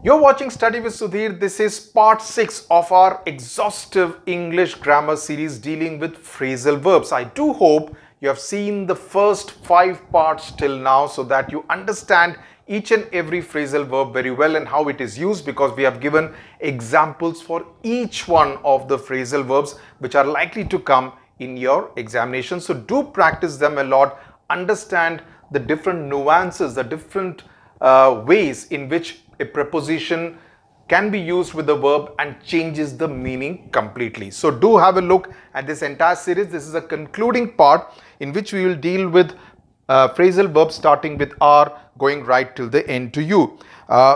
You're watching Study with Sudhir. This is part 6 of our exhaustive English grammar series dealing with phrasal verbs. I do hope you have seen the first 5 parts till now so that you understand each and every phrasal verb very well and how it is used, because we have given examples for each one of the phrasal verbs which are likely to come in your examination. So do practice them a lot, understand the different nuances, the different ways in which a preposition can be used with the verb and changes the meaning completely. So do have a look at this entire series. This is a concluding part in which we will deal with phrasal verbs starting with R, going right till the end to U.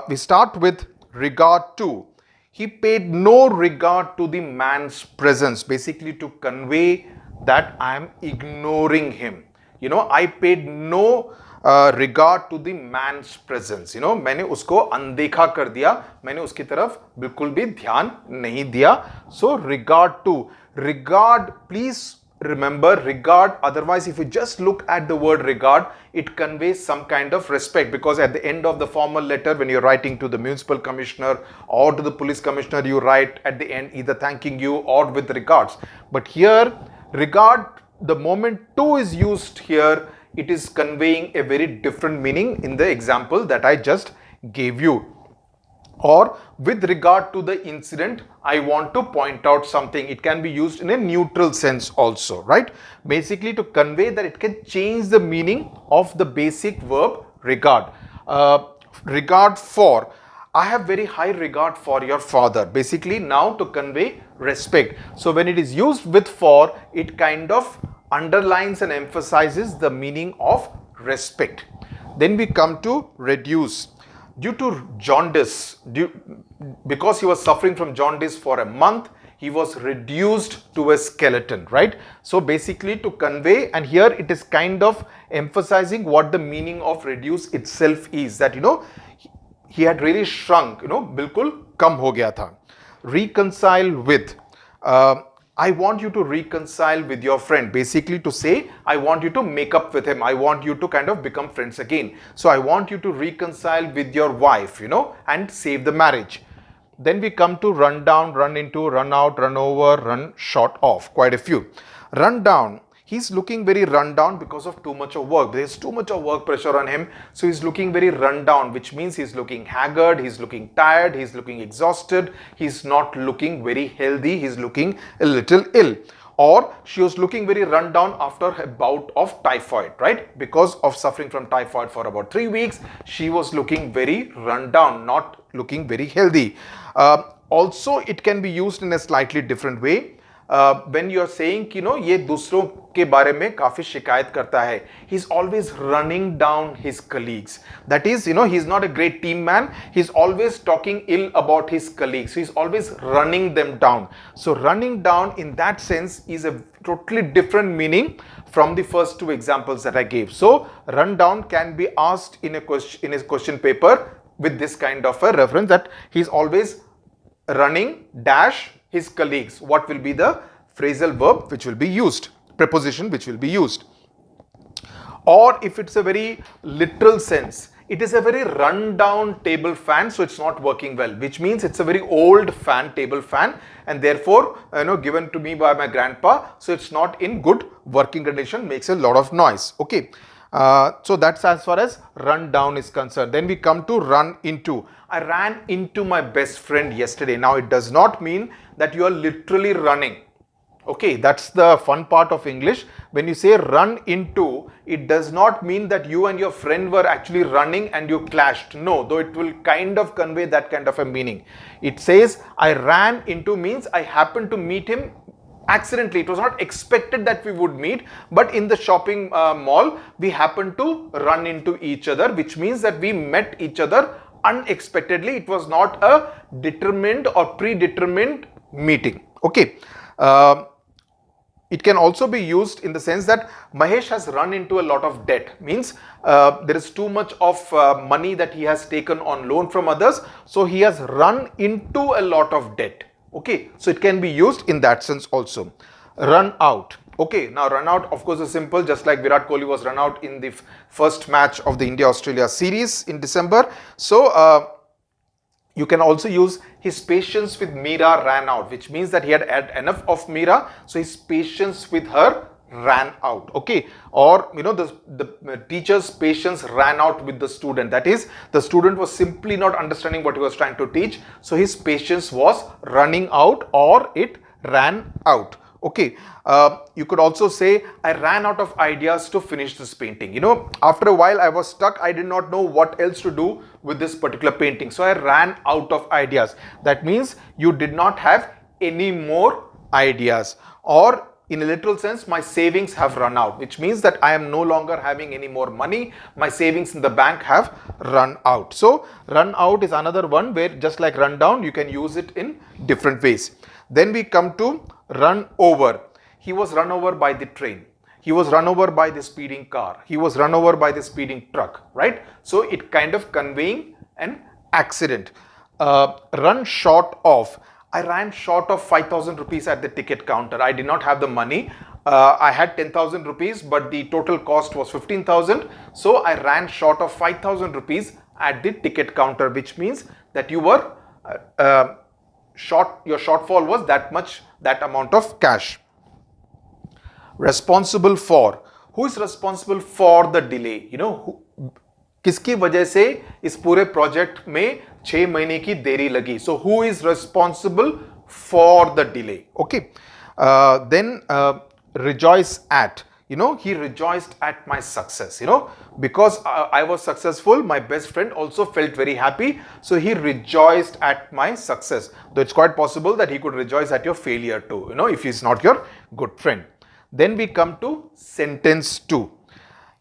We start with regard to. He paid no regard to the man's presence, basically to convey that I am ignoring him. You know, I paid no regard to the man's presence. You know, मैंने उसको अनदेखा कर दिया, मैंने उसकी तरफ बिल्कुल भी ध्यान नहीं दिया. So regard to. Regard, please remember regard. Otherwise, if you just look at the word regard, it conveys some kind of respect, because at the end of the formal letter, when you're writing to the municipal commissioner or to the police commissioner, you write at the end either thanking you or with regards. But here, regard, the moment to is used here, it is conveying a very different meaning in the example that I just gave you. Or with regard to the incident, I want to point out something. It can be used in a neutral sense also, right? Basically to convey that it can change the meaning of the basic verb regard. Regard for. I have very high regard for your father. Basically now to convey respect. So when it is used with for, it kind of underlines and emphasizes the meaning of respect. Then we come to reduce. Due to jaundice, because he was suffering from jaundice for a month, he was reduced to a skeleton, right? So basically to convey, and here it is kind of emphasizing what the meaning of reduce itself is, that, you know, he had really shrunk, you know, bilkul kam ho gaya tha. Reconcile with. I want you to reconcile with your friend. Basically to say, I want you to make up with him. I want you to kind of become friends again. So I want you to reconcile with your wife, you know, and save the marriage. Then we come to run down, run into, run out, run over, run short of. Quite a few. Run down. He's looking very run down because of too much of work. There's too much of work pressure on him. So he's looking very run down, which means he's looking haggard, he's looking tired, he's looking exhausted, he's not looking very healthy, he's looking a little ill. Or she was looking very run down after a bout of typhoid, right? Because of suffering from typhoid for about 3 weeks, she was looking very run down, not looking very healthy. Also, it can be used in a slightly different way. When you're saying, you know, ये दूसरों के बारे में काफी शिकायत करता है, he's always running down his colleagues. That is, you know, he's not a great team man. He's always talking ill about his colleagues. So he's always running them down. So running down in that sense is a totally different meaning from the first two examples that I gave. So run down can be asked in a question paper with this kind of a reference, that he's always running dash his colleagues. What will be the phrasal verb which will be used, preposition which will be used? Or if it's a very literal sense, it is a very run-down table fan, so it's not working well, which means it's a very old fan, table fan, and therefore, you know, given to me by my grandpa, so it's not in good working condition, makes a lot of noise. Okay. So that's as far as run down is concerned. Then we come to run into. I ran into my best friend yesterday. Now it does not mean that you are literally running. Okay, that's the fun part of English. When you say run into, it does not mean that you and your friend were actually running and you clashed. No, though it will kind of convey that kind of a meaning. It says I ran into means I happened to meet him accidentally. It was not expected that we would meet, but in the shopping mall, we happened to run into each other, which means that we met each other unexpectedly. It was not a determined or predetermined meeting. Okay. It can also be used in the sense that Mahesh has run into a lot of debt. Means there is too much of money that he has taken on loan from others. So he has run into a lot of debt. Okay, so it can be used in that sense also. Run out. Okay, now run out, of course, is simple, just like Virat Kohli was run out in the first match of the India-Australia series in December. So You can also use his patience with Meera ran out, which means that he had had enough of Meera, so his patience with her ran out. Okay, or the teacher's patience ran out with the student. That is, the student was simply not understanding what he was trying to teach, so his patience was running out, or it ran out. Okay, you could also say, I ran out of ideas to finish this painting. After a while I was stuck. I did not know what else to do with this particular painting, so I ran out of ideas. That means you did not have any more ideas. Or in a literal sense, my savings have run out, which means that I am no longer having any more money. My savings in the bank have run out. So run out is another one where, just like run down, you can use it in different ways. Then we come to run over. He was run over by the train. He was run over by the speeding car. He was run over by the speeding truck, right? So it kind of conveying an accident. Run short of. I ran short of 5,000 rupees at the ticket counter. I did not have the money. I had 10,000 rupees, but the total cost was 15,000. So I ran short of 5,000 rupees at the ticket counter, which means that you were your shortfall was that amount of cash. Responsible for. Who is responsible for the delay? किसकी वजह से इस पूरे project में 6 महीने की देरी लगी? So who is responsible for the delay? Okay. Then rejoice at. He rejoiced at my success. Because I was successful, my best friend also felt very happy. So he rejoiced at my success. Though it's quite possible that he could rejoice at your failure too, if he's not your good friend. Then we come to sentence 2.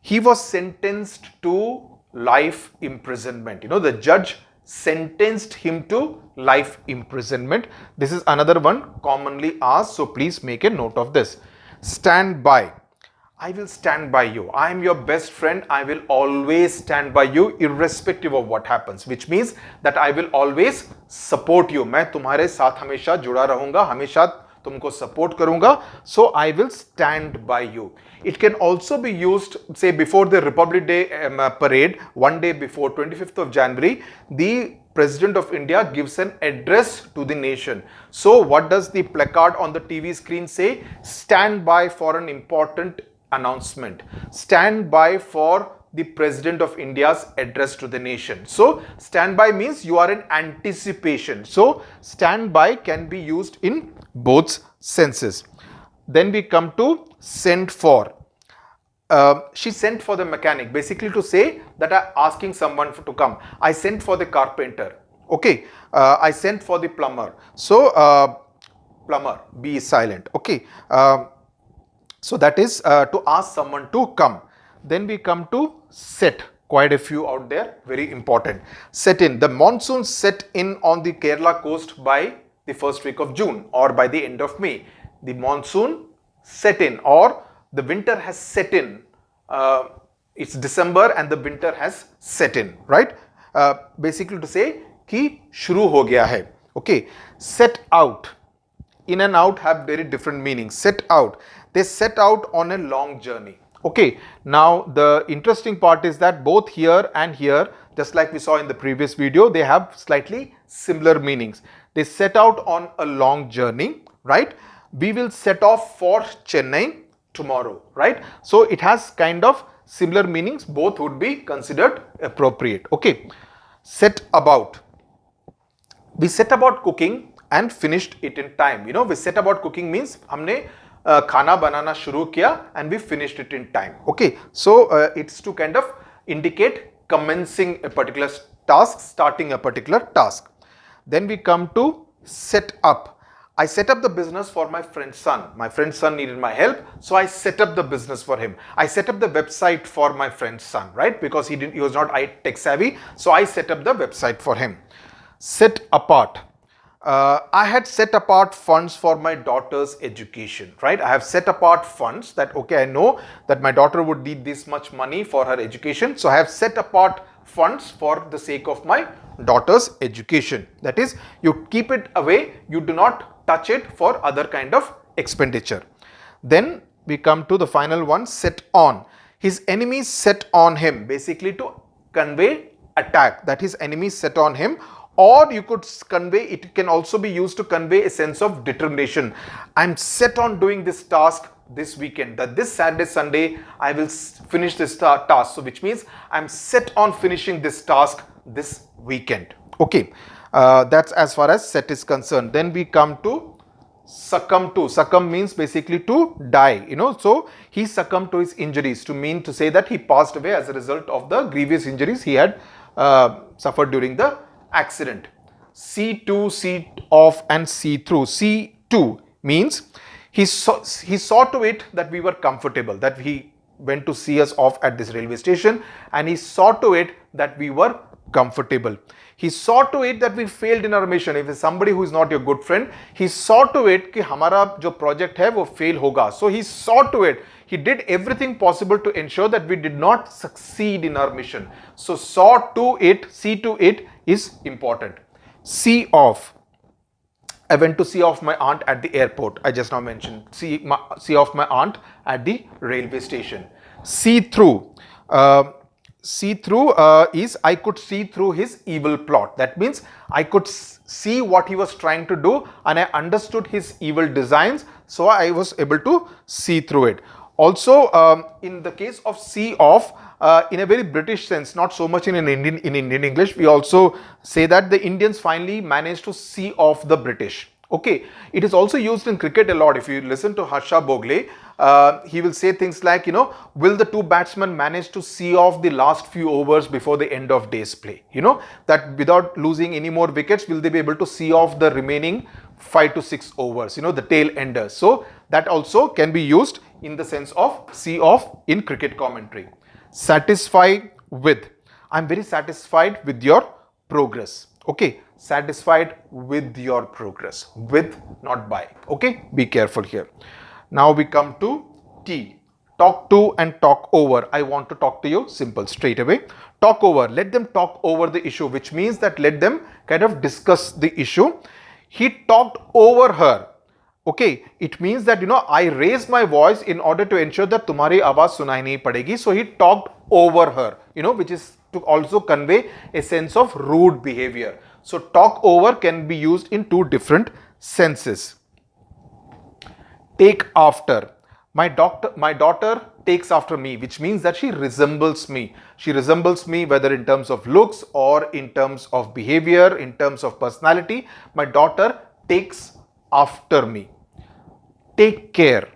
He was sentenced to life imprisonment. The judge sentenced him to life imprisonment. This is another one commonly asked, so please make a note of this. Stand by. I will stand by you. I am your best friend. I will always stand by you irrespective of what happens, which means that I will always support you. मैं तुम्हारे साथ हमेशा जुड़ा रहूंगा, हमेशा तुमको support करूंगा. So I will stand by you. It can also be used, say, before the Republic Day parade, one day before, 25th of January, the President of India gives an address to the nation. So what does the placard on the TV screen say? Stand by for an important announcement. Stand by for the President of India's address to the nation. So stand by means you are in anticipation. So stand by can be used in both senses. Then we come to sent for. She sent for the mechanic, basically to say that I'm asking someone to come. I sent for the carpenter. Okay. I sent for the plumber. So plumber, B is silent. Okay. So that is to ask someone to come. Then we come to set. Quite a few out there, very important. Set in. The monsoon set in on the Kerala coast by the first week of June or by the end of May. The monsoon set in, or the winter has set in. It's December and the winter has set in, right? Basically to say कि शुरू हो गया है. Okay. Set out. In and out have very different meanings. Set out. They set out on a long journey. Okay. Now the interesting part is that both here and here, just like we saw in the previous video, they have slightly similar meanings. They set out on a long journey, right? We will set off for Chennai tomorrow, right? So it has kind of similar meanings. Both would be considered appropriate. Okay. Set about. We set about cooking and finished it in time. We set about cooking means हमने खाना बनाना शुरू किया and we finished it in time. Okay. So it's to kind of indicate commencing a particular task, starting a particular task. Then we come to set up. I set up the business for my friend's son. My friend's son needed my help, so I set up the business for him. I set up the website for my friend's son, right? Because he was not tech savvy, so I set up the website for him. Set apart. I had set apart funds for my daughter's education, right? I have set apart funds that, okay, I know that my daughter would need this much money for her education. So I have set apart funds for the sake of my daughter's education. That is, you keep it away, you do not touch it for other kind of expenditure. Then we come to the final one, set on. His enemies set on him, basically to convey attack, that his enemies set on him, Or you could convey, it can also be used to convey a sense of determination. I'm set on doing this task this weekend, that this Saturday, Sunday, I will finish this task. So which means I'm set on finishing this task this weekend. Okay, that's as far as set is concerned. Then we come to succumb to. Succumb means basically to die, so he succumbed to his injuries, to say that he passed away as a result of the grievous injuries he had suffered during the accident. See to, see off, and see through. See to means he saw to it that we were comfortable, that he went to see us off at this railway station, and he saw to it that we were comfortable. He saw to it that we failed in our mission. If it's somebody who is not your good friend, he saw to it कि हमारा जो project है वो fail होगा. So he saw to it. He did everything possible to ensure that we did not succeed in our mission. So saw to it, see to it is important. See off. I went to see off my aunt at the airport. I just now mentioned. See off my aunt at the railway station. See through. See through is I could see through his evil plot. That means I could see what he was trying to do, and I understood his evil designs, so I was able to see through it. Also, in the case of see off, in a very British sense, not so much in Indian English, we also say that the Indians finally managed to see off the British. Okay, it is also used in cricket a lot. If you listen to Harsha Bogle, he will say things like, will the two batsmen manage to see off the last few overs before the end of day's play? That without losing any more wickets, will they be able to see off the remaining 5 to 6 overs, the tail enders. So that also can be used in the sense of see off in cricket commentary. Satisfy with. I'm very satisfied with your progress. Okay, satisfied with your progress. With, not by. Okay, be careful here. Now we come to T. Talk to and talk over. I want to talk to you. Simple, straight away. Talk over. Let them talk over the issue, which means that let them kind of discuss the issue. He talked over her. Okay, it means that I raised my voice in order to ensure that तुम्हारी आवाज सुनाई नहीं पड़ेगी. So he talked over her, which is to also convey a sense of rude behavior. So talk over can be used in two different senses. Take after. My daughter takes after me, which means that she resembles me. She resembles me whether in terms of looks or in terms of behavior, in terms of personality. My daughter takes after me. Take care.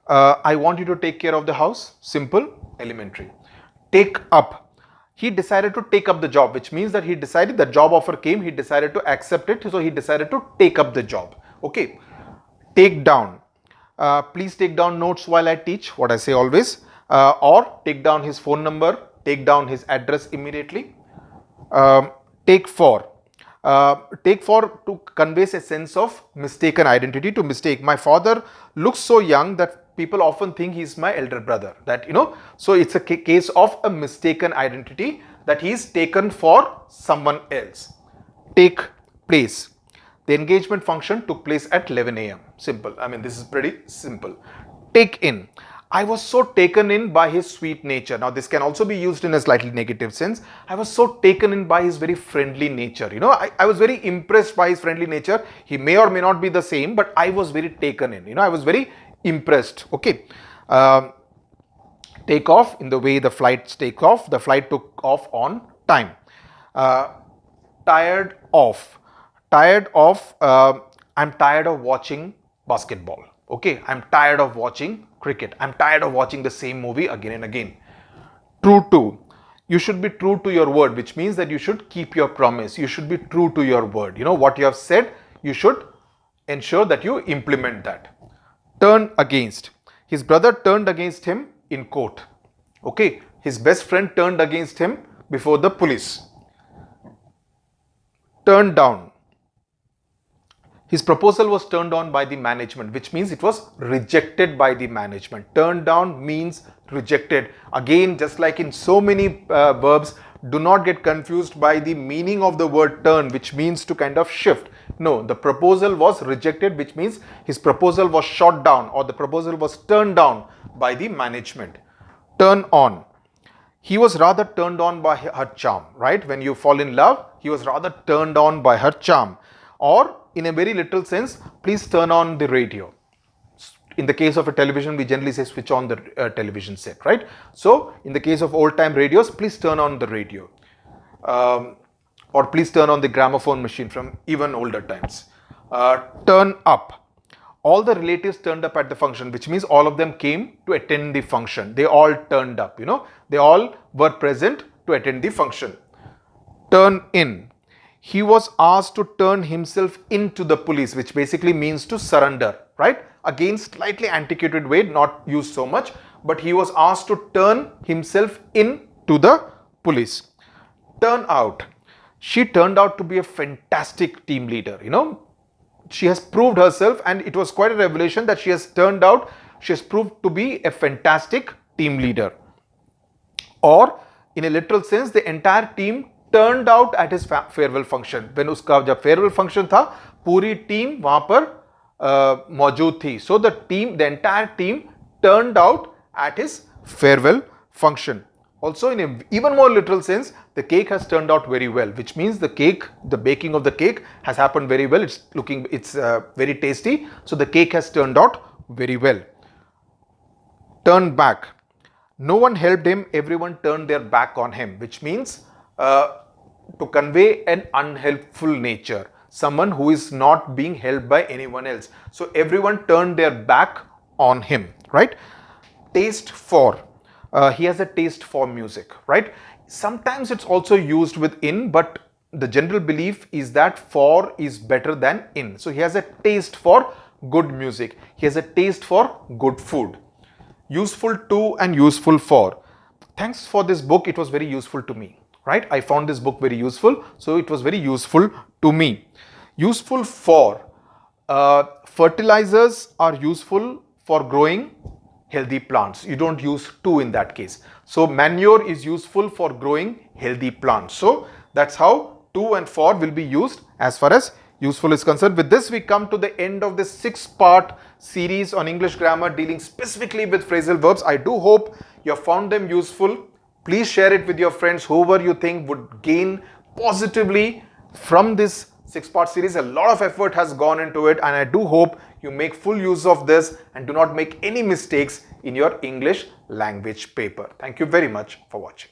I want you to take care of the house. Simple, elementary. Take up. He decided to take up the job, which means that he decided the job offer came, he decided to accept it, so he decided to take up the job. Okay. Take down. Please take down notes while I teach, what I say always, or take down his phone number, take down his address immediately. Take for. Take for to conveys a sense of mistaken identity, to mistake. My father looks so young that people often think he's my elder brother, that so it's a case of a mistaken identity, that he's taken for someone else. Take place. The engagement function took place at 11 a.m. Simple. I mean, this is pretty simple. Take in. I was so taken in by his sweet nature. Now, this can also be used in a slightly negative sense. I was so taken in by his very friendly nature. I was very impressed by his friendly nature. He may or may not be the same, but I was very taken in. I was very impressed. Okay. Take off. In the way the flights take off, the flight took off on time. Tired of. Tired of, I'm tired of watching basketball. Okay, I'm tired of watching cricket. I'm tired of watching the same movie again and again. True to. You should be true to your word, which means that you should keep your promise. You should be true to your word. What you have said, you should ensure that you implement that. Turn against. His brother turned against him in court. Okay, his best friend turned against him before the police. Turn down. His proposal was turned down by the management, which means it was rejected by the management. Turned down means rejected. Again, just like in so many verbs, do not get confused by the meaning of the word turn, which means to kind of shift. No, the proposal was rejected, which means his proposal was shot down, or the proposal was turned down by the management. Turn on. He was rather turned on by her charm, right? When you fall in love, he was rather turned on by her charm. Or in a very literal sense, please turn on the radio. In the case of a television, we generally say switch on the television set, right? So in the case of old time radios, please turn on the radio. Or please turn on the gramophone machine from even older times. Turn up. All the relatives turned up at the function, which means all of them came to attend the function. They all turned up, they all were present to attend the function. Turn in. He was asked to turn himself into the police, which basically means to surrender, right? Again, slightly antiquated way, not used so much, but he was asked to turn himself into the police. Turn out. She turned out to be a fantastic team leader, She has proved herself, and it was quite a revelation that she has proved to be a fantastic team leader. Or in a literal sense, the entire team turned out at his farewell function. When uska jab farewell function tha, puri team wahan par मौजूद थी. So the entire team turned out at his farewell function. Also, in an even more literal sense, the cake has turned out very well, which means the baking of the cake has happened very well. It's very tasty. So the cake has turned out very well. Turn back. No one helped him. Everyone turned their back on him, which means to convey an unhelpful nature. Someone who is not being helped by anyone else. So everyone turned their back on him, right? Taste for. He has a taste for music, right? Sometimes it's also used with in, but the general belief is that for is better than in. So he has a taste for good music. He has a taste for good food. Useful to and useful for. Thanks for this book. It was very useful to me, right? I found this book very useful. So it was very useful to me. Useful for. Fertilizers are useful for growing healthy plants. You don't use to in that case. So manure is useful for growing healthy plants. So that's how to and for will be used as far as useful is concerned. With this, we come to the end of this 6-part series on English grammar dealing specifically with phrasal verbs. I do hope you have found them useful. Please share it with your friends, whoever you think would gain positively from this 6-part series. A lot of effort has gone into it, and I do hope you make full use of this and do not make any mistakes in your English language paper. Thank you very much for watching.